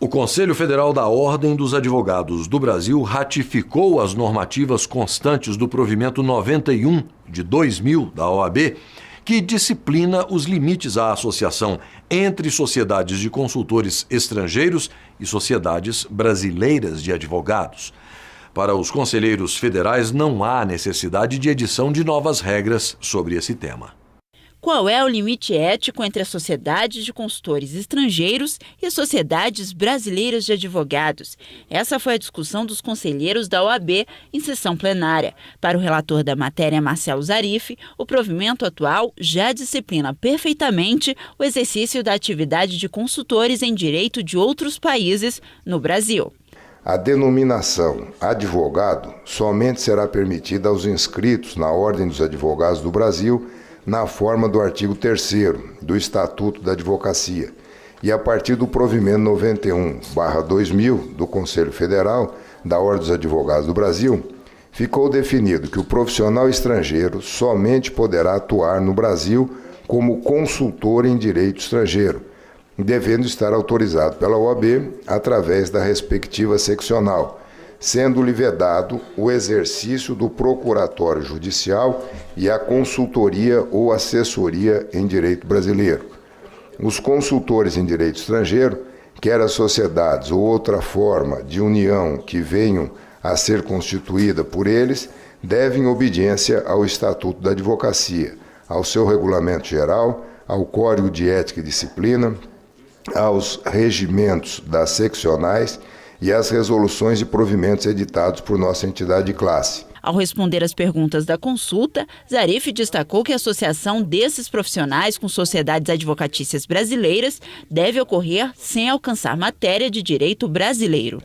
O Conselho Federal da Ordem dos Advogados do Brasil ratificou as normativas constantes do provimento 91 de 2000 da OAB, que disciplina os limites à associação entre sociedades de consultores estrangeiros e sociedades brasileiras de advogados. Para os conselheiros federais, não há necessidade de edição de novas regras sobre esse tema. Qual é o limite ético entre as sociedades de consultores estrangeiros e as sociedades brasileiras de advogados? Essa foi a discussão dos conselheiros da OAB em sessão plenária. Para o relator da matéria, Marcelo Zarif, o provimento atual já disciplina perfeitamente o exercício da atividade de consultores em direito de outros países no Brasil. A denominação advogado somente será permitida aos inscritos na Ordem dos Advogados do Brasil na forma do artigo 3º do Estatuto da Advocacia e a partir do provimento 91/2000 do Conselho Federal da Ordem dos Advogados do Brasil, ficou definido que o profissional estrangeiro somente poderá atuar no Brasil como consultor em direito estrangeiro, devendo estar autorizado pela OAB através da respectiva seccional, sendo-lhe vedado o exercício do procuratório judicial e a consultoria ou assessoria em direito brasileiro. Os consultores em direito estrangeiro, quer as sociedades ou outra forma de união que venham a ser constituída por eles, devem obediência ao Estatuto da Advocacia, ao seu regulamento geral, ao Código de Ética e Disciplina, aos regimentos das seccionais e às resoluções e provimentos editados por nossa entidade de classe. Ao responder às perguntas da consulta, Zarif destacou que a associação desses profissionais com sociedades advocatícias brasileiras deve ocorrer sem alcançar matéria de direito brasileiro.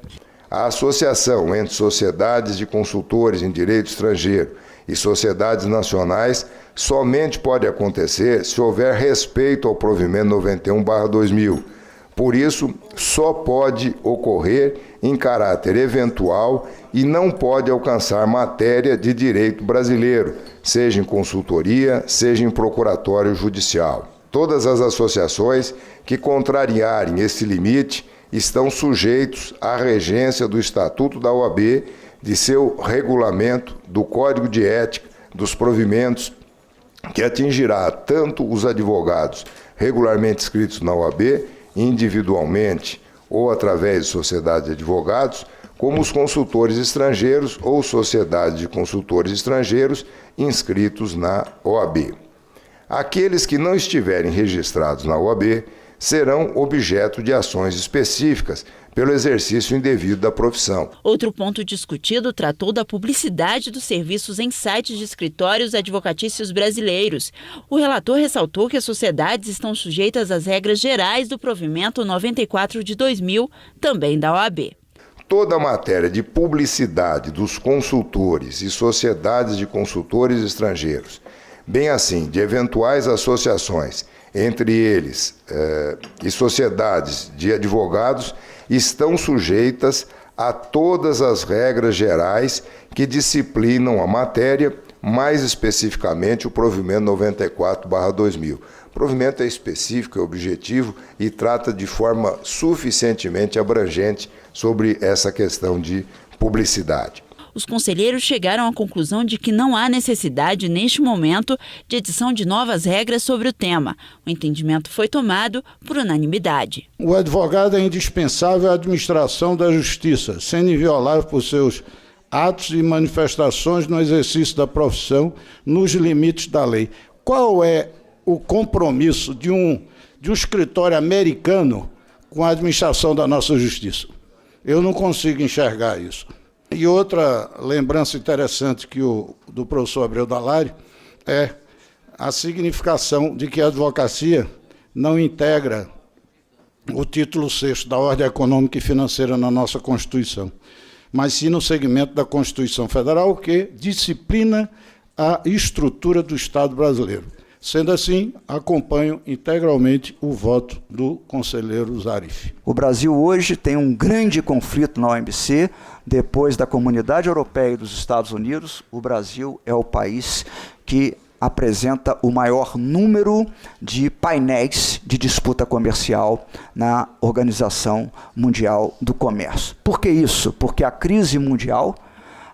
A associação entre sociedades de consultores em direito estrangeiro e sociedades nacionais somente pode acontecer se houver respeito ao provimento 91/2000. Por isso, só pode ocorrer em caráter eventual e não pode alcançar matéria de direito brasileiro, seja em consultoria, seja em procuratório judicial. Todas as associações que contrariarem esse limite estão sujeitos à regência do Estatuto da OAB, de seu regulamento, do Código de Ética, dos provimentos, que atingirá tanto os advogados regularmente inscritos na OAB, individualmente ou através de sociedades de advogados, como os consultores estrangeiros ou sociedades de consultores estrangeiros inscritos na OAB. Aqueles que não estiverem registrados na OAB serão objeto de ações específicas pelo exercício indevido da profissão. Outro ponto discutido tratou da publicidade dos serviços em sites de escritórios advocatícios brasileiros. O relator ressaltou que as sociedades estão sujeitas às regras gerais do provimento 94 de 2000, também da OAB. Toda a matéria de publicidade dos consultores e sociedades de consultores estrangeiros, bem assim de eventuais associações entre eles e sociedades de advogados, estão sujeitas a todas as regras gerais que disciplinam a matéria, mais especificamente o provimento 94/2000. O provimento é específico, é objetivo e trata de forma suficientemente abrangente sobre essa questão de publicidade. Os conselheiros chegaram à conclusão de que não há necessidade, neste momento, de edição de novas regras sobre o tema. O entendimento foi tomado por unanimidade. O advogado é indispensável à administração da justiça, sendo inviolável por seus atos e manifestações no exercício da profissão, nos limites da lei. Qual é o compromisso de um escritório americano com a administração da nossa justiça? Eu não consigo enxergar isso. E outra lembrança interessante do professor Abreu Dallario é a significação de que a advocacia não integra o título 6º da Ordem Econômica e Financeira na nossa Constituição, mas sim no segmento da Constituição Federal, que disciplina a estrutura do Estado brasileiro. Sendo assim, acompanho integralmente o voto do conselheiro Zarif. O Brasil hoje tem um grande conflito na OMC. Depois da Comunidade Europeia e dos Estados Unidos, o Brasil é o país que apresenta o maior número de painéis de disputa comercial na Organização Mundial do Comércio. Por que isso? Porque a crise mundial,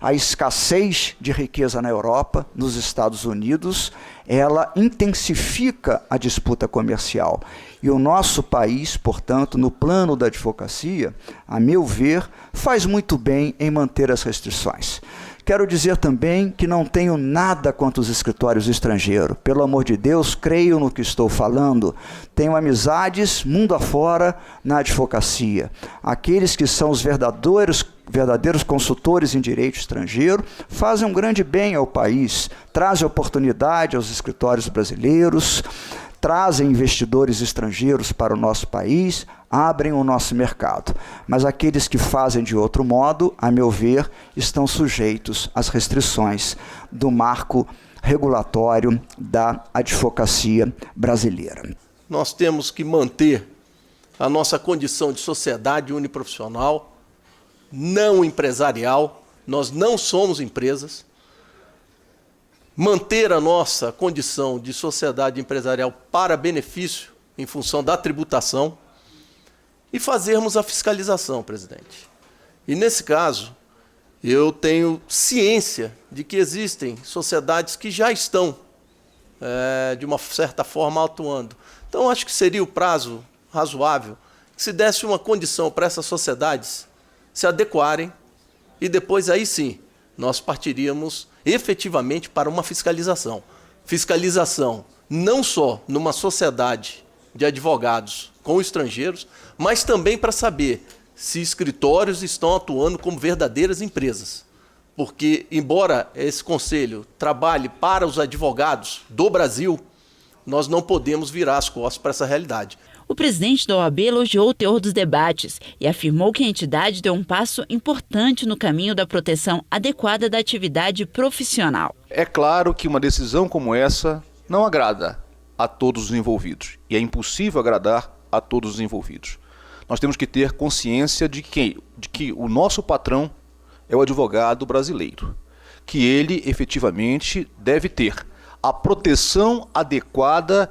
a escassez de riqueza na Europa, nos Estados Unidos, ela intensifica a disputa comercial. E o nosso país, portanto, no plano da advocacia, a meu ver, faz muito bem em manter as restrições. Quero dizer também que não tenho nada contra os escritórios estrangeiros. Pelo amor de Deus, creio no que estou falando. Tenho amizades mundo afora na advocacia. Aqueles que são os verdadeiros consultores em direito estrangeiro fazem um grande bem ao país, trazem oportunidade aos escritórios brasileiros, trazem investidores estrangeiros para o nosso país, abrem o nosso mercado. Mas aqueles que fazem de outro modo, a meu ver, estão sujeitos às restrições do marco regulatório da advocacia brasileira. Nós temos que manter a nossa condição de sociedade uniprofissional, não empresarial, nós não somos empresas, manter a nossa condição de sociedade empresarial para benefício em função da tributação e fazermos a fiscalização, presidente. E nesse caso, eu tenho ciência de que existem sociedades que já estão, de uma certa forma, atuando. Então, acho que seria o prazo razoável que se desse uma condição para essas sociedades se adequarem e depois, aí sim, nós partiríamos efetivamente para uma fiscalização. Fiscalização não só numa sociedade de advogados com estrangeiros, mas também para saber se escritórios estão atuando como verdadeiras empresas. Porque, embora esse conselho trabalhe para os advogados do Brasil, nós não podemos virar as costas para essa realidade. O presidente da OAB elogiou o teor dos debates e afirmou que a entidade deu um passo importante no caminho da proteção adequada da atividade profissional. É claro que uma decisão como essa não agrada a todos os envolvidos e é impossível agradar a todos os envolvidos. Nós temos que ter consciência de que o nosso patrão é o advogado brasileiro, que ele efetivamente deve ter a proteção adequada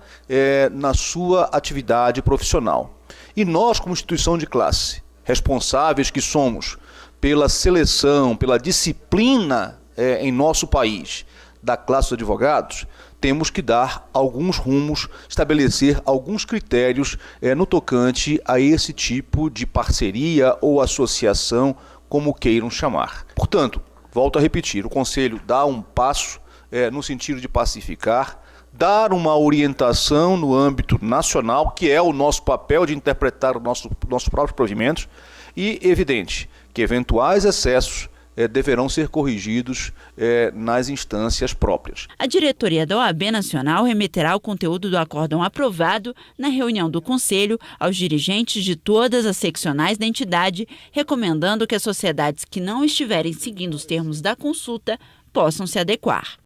na sua atividade profissional. E nós, como instituição de classe, responsáveis que somos pela seleção, pela disciplina em nosso país da classe dos advogados, temos que dar alguns rumos, estabelecer alguns critérios no tocante a esse tipo de parceria ou associação, como queiram chamar. Portanto, volto a repetir, o Conselho dá um passo no sentido de pacificar, dar uma orientação no âmbito nacional, que é o nosso papel de interpretar nossos próprios provimentos, e evidente que eventuais excessos deverão ser corrigidos nas instâncias próprias. A diretoria da OAB Nacional remeterá o conteúdo do acórdão aprovado na reunião do Conselho aos dirigentes de todas as seccionais da entidade, recomendando que as sociedades que não estiverem seguindo os termos da consulta possam se adequar.